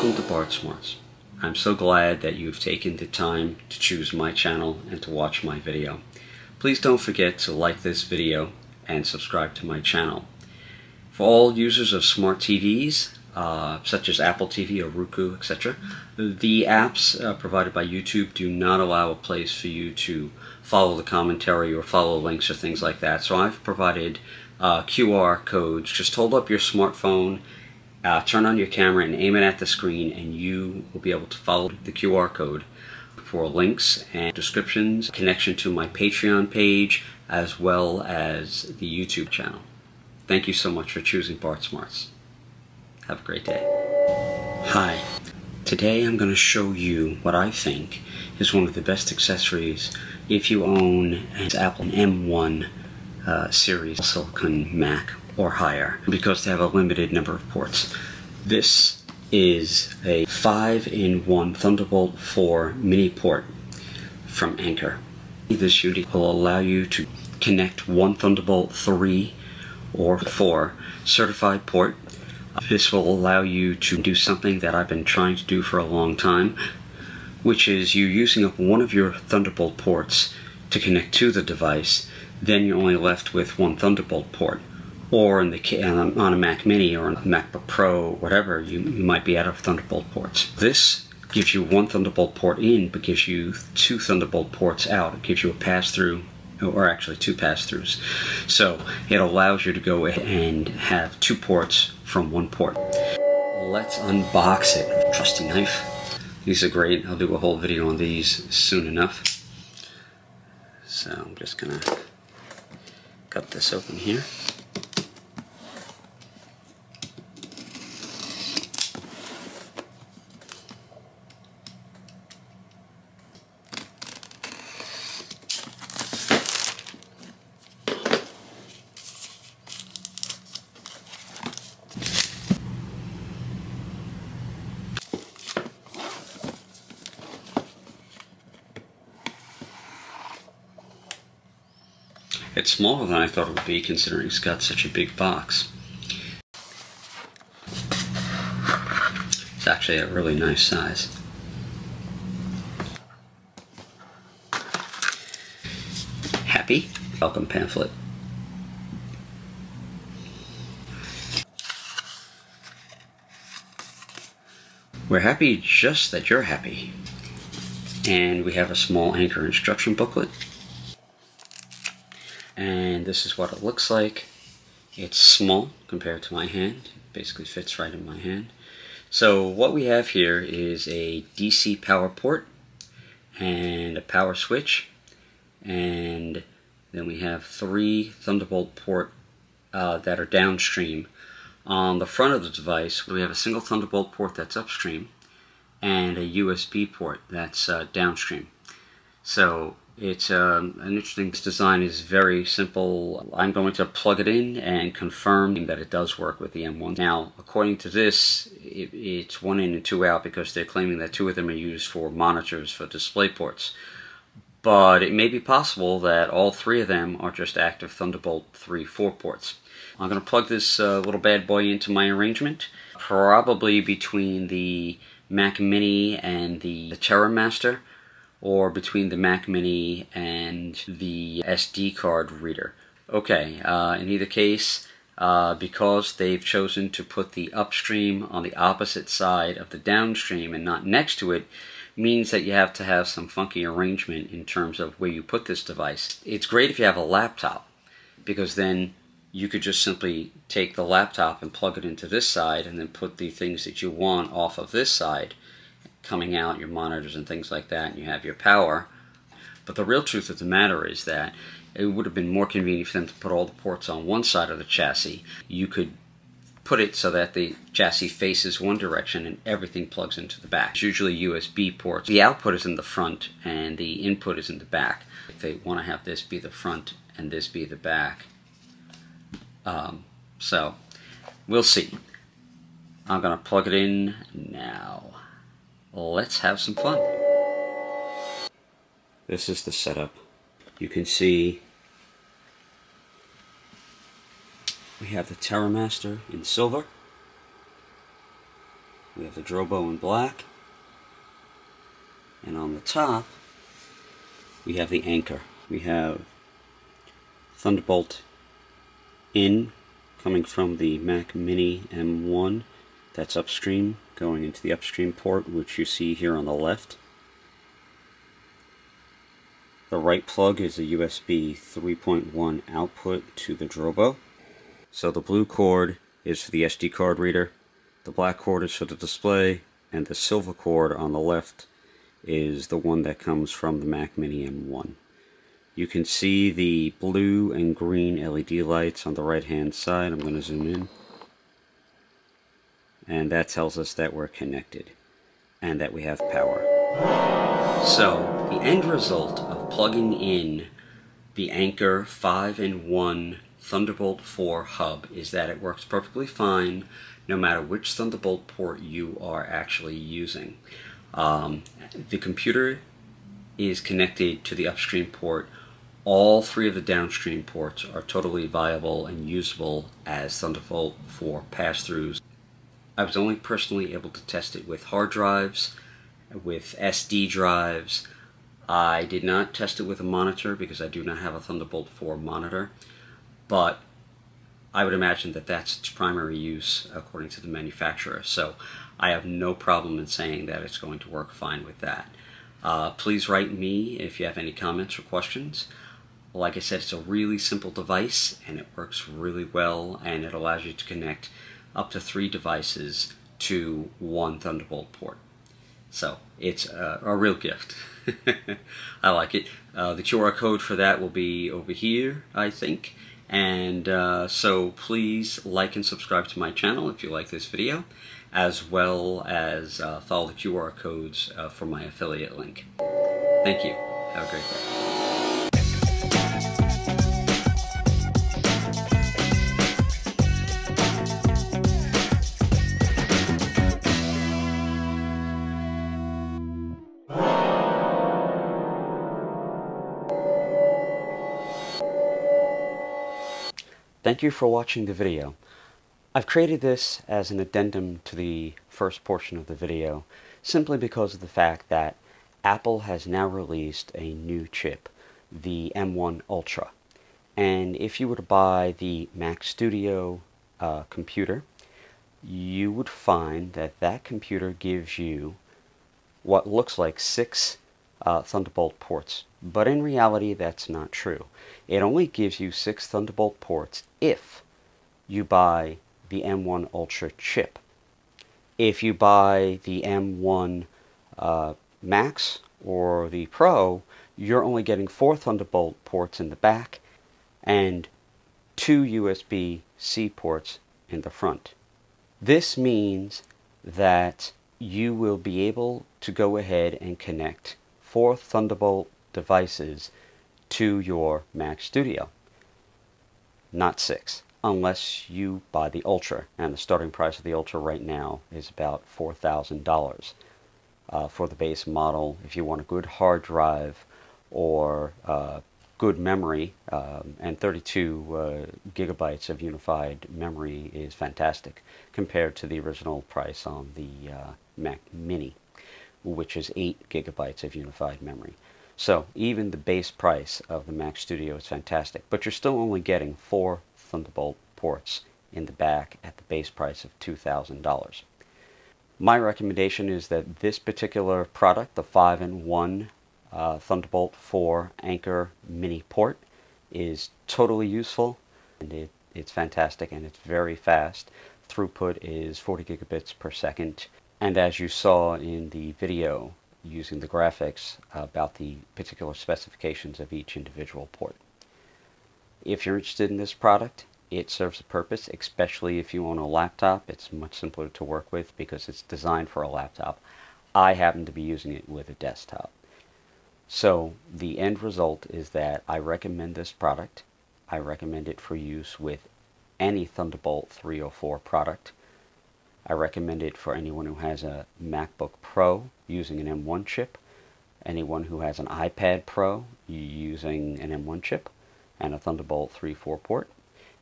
Welcome to BartSmarts. I'm so glad that you've taken the time to choose my channel and to watch my video. Please don't forget to like this video and subscribe to my channel. For all users of smart TVs, such as Apple TV or Roku, etc., the apps provided by YouTube do not allow a place for you to follow the commentary or follow links or things like that. So I've provided QR codes. Just hold up your smartphone, turn on your camera and aim it at the screen, and you will be able to follow the QR code for links and descriptions, connection to my Patreon page, as well as the YouTube channel. Thank you so much for choosing BartSmarts. Have a great day. Hi. Today I'm going to show you what I think is one of the best accessories if you own an Apple M1 series Silicon Mac or higher, because they have a limited number of ports. This is a 5-in-1 Thunderbolt 4 mini port from Anker. This unit will allow you to connect one Thunderbolt 3 or 4 certified port. This will allow you to do something that I've been trying to do for a long time, which is you using up one of your Thunderbolt ports to connect to the device. Then you're only left with one Thunderbolt port. Or on a Mac Mini or on a MacBook Pro, whatever, you might be out of Thunderbolt ports. This gives you one Thunderbolt port in, but gives you two Thunderbolt ports out. It gives you a pass-through, or actually two pass-throughs. So it allows you to go ahead and have two ports from one port. Let's unbox it. Trusty knife. These are great. I'll do a whole video on these soon enough. So I'm just gonna cut this open here. It's smaller than I thought it would be, considering it's got such a big box. It's actually a really nice size. Happy? Welcome pamphlet. We're happy just that you're happy. And we have a small Anker instruction booklet. And this is what it looks like. It's small compared to my hand. It basically fits right in my hand. So what we have here is a DC power port and a power switch, and then we have three Thunderbolt port that are downstream. On the front of the device we have a single Thunderbolt port that's upstream and a USB port that's downstream. So it's an interesting design. Is very simple. I'm going to plug it in and confirm that it does work with the M1. Now, according to this, it's 1 in and 2 out, because they're claiming that 2 of them are used for monitors for display ports. But it may be possible that all 3 of them are just active Thunderbolt 3/4 ports. I'm going to plug this little bad boy into my arrangement, probably between the Mac Mini and the TerraMaster, or between the Mac Mini and the SD card reader. Okay, in either case, because they've chosen to put the upstream on the opposite side of the downstream and not next to it, means that you have to have some funky arrangement in terms of where you put this device. It's great if you have a laptop, because then you could just simply take the laptop and plug it into this side and then put the things that you want off of this side, coming out, your monitors and things like that, and you have your power. But the real truth of the matter is that it would have been more convenient for them to put all the ports on one side of the chassis. You could put it so that the chassis faces one direction and everything plugs into the back. It's usually USB ports. The output is in the front and the input is in the back. If they want to have this be the front and this be the back. So, we'll see. I'm going to plug it in now. Let's have some fun. This is the setup. You can see we have the TerraMaster in silver. we have the Drobo in black, and on the top we have the Anker. We have Thunderbolt in, coming from the Mac Mini M1, that's upstream, going into the upstream port, which you see here on the left. The right plug is a USB 3.1 output to the Drobo. So the blue cord is for the SD card reader, the black cord is for the display, and the silver cord on the left is the one that comes from the Mac Mini M1. You can see the blue and green LED lights on the right hand side. I'm going to zoom in. And that tells us that we're connected and that we have power. So the end result of plugging in the Anker 5-in-1 Thunderbolt 4 hub is that it works perfectly fine no matter which Thunderbolt port you are actually using. The computer is connected to the upstream port. All three of the downstream ports are totally viable and usable as Thunderbolt 4 pass-throughs. I was only personally able to test it with hard drives, with SD drives. I did not test it with a monitor because I do not have a Thunderbolt 4 monitor, but I would imagine that that's its primary use according to the manufacturer, so I have no problem in saying that it's going to work fine with that. Please write me if you have any comments or questions. Like I said, it's a really simple device and it works really well, and it allows you to connect up to 3 devices to one Thunderbolt port. So it's a real gift. I like it. The QR code for that will be over here, I think. And so please like and subscribe to my channel if you like this video, as well as follow the QR codes for my affiliate link. Thank you. Have a great day. Thank you for watching the video. I've created this as an addendum to the first portion of the video simply because of the fact that Apple has now released a new chip, the M1 Ultra. And if you were to buy the Mac Studio computer, you would find that that computer gives you what looks like 6 Thunderbolt ports. But in reality, that's not true. It only gives you 6 Thunderbolt ports if you buy the M1 Ultra chip. If you buy the M1 Max or the Pro, you're only getting 4 Thunderbolt ports in the back and 2 USB-C ports in the front. This means that you will be able to go ahead and connect 4 Thunderbolt devices to your Mac Studio. Not 6, unless you buy the Ultra, and the starting price of the Ultra right now is about $4,000 for the base model. If you want a good hard drive or good memory, and 32 gigabytes of unified memory is fantastic compared to the original price on the Mac Mini, which is 8 gigabytes of unified memory. So even the base price of the Mac Studio is fantastic, but you're still only getting 4 Thunderbolt ports in the back at the base price of $2,000. My recommendation is that this particular product, the 5-in-1 Thunderbolt 4 Anker mini port, is totally useful, and it's fantastic and it's very fast. Throughput is 40 gigabits per second, and as you saw in the video using the graphics about the particular specifications of each individual port. If you're interested in this product, it serves a purpose, especially if you own a laptop. It's much simpler to work with because it's designed for a laptop. I happen to be using it with a desktop. So the end result is that I recommend this product. I recommend it for use with any Thunderbolt 3 or 4 product. I recommend it for anyone who has a MacBook Pro using an M1 chip, anyone who has an iPad Pro using an M1 chip and a Thunderbolt 3.4 port,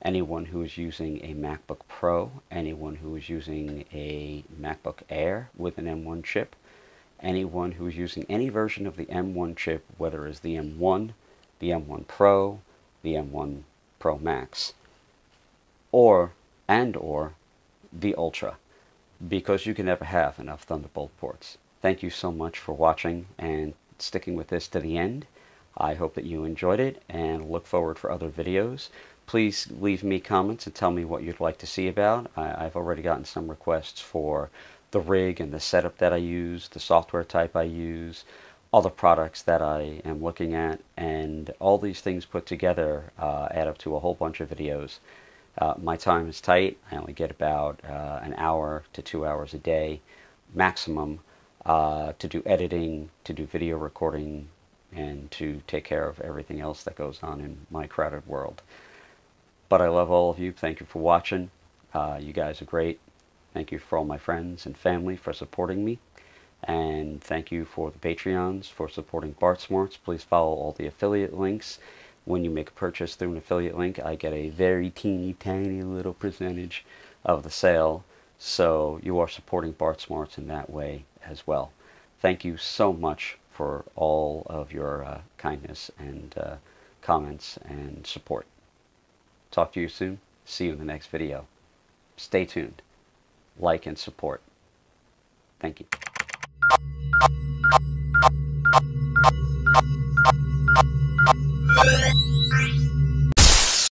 anyone who is using a MacBook Pro, anyone who is using a MacBook Air with an M1 chip, anyone who is using any version of the M1 chip, whether it's the M1, the M1 Pro, the M1 Pro Max, or the Ultra, because you can never have enough Thunderbolt ports. Thank you so much for watching and sticking with this to the end. I hope that you enjoyed it and look forward for other videos. Please leave me comments and tell me what you'd like to see about. I've already gotten some requests for the rig and the setup that I use, the software type I use, all the products that I am looking at, and all these things put together add up to a whole bunch of videos. My time is tight. I only get about an hour to 2 hours a day maximum to do editing, to do video recording, and to take care of everything else that goes on in my crowded world. But I love all of you. Thank you for watching. You guys are great. Thank you for all my friends and family for supporting me. And thank you for the Patreons for supporting BartSmarts. Please follow all the affiliate links. When you make a purchase through an affiliate link, I get a very teeny tiny little percentage of the sale. So you are supporting BartSmarts in that way as well. Thank you so much for all of your kindness and comments and support. Talk to you soon. See you in the next video. Stay tuned. Like and support. Thank you.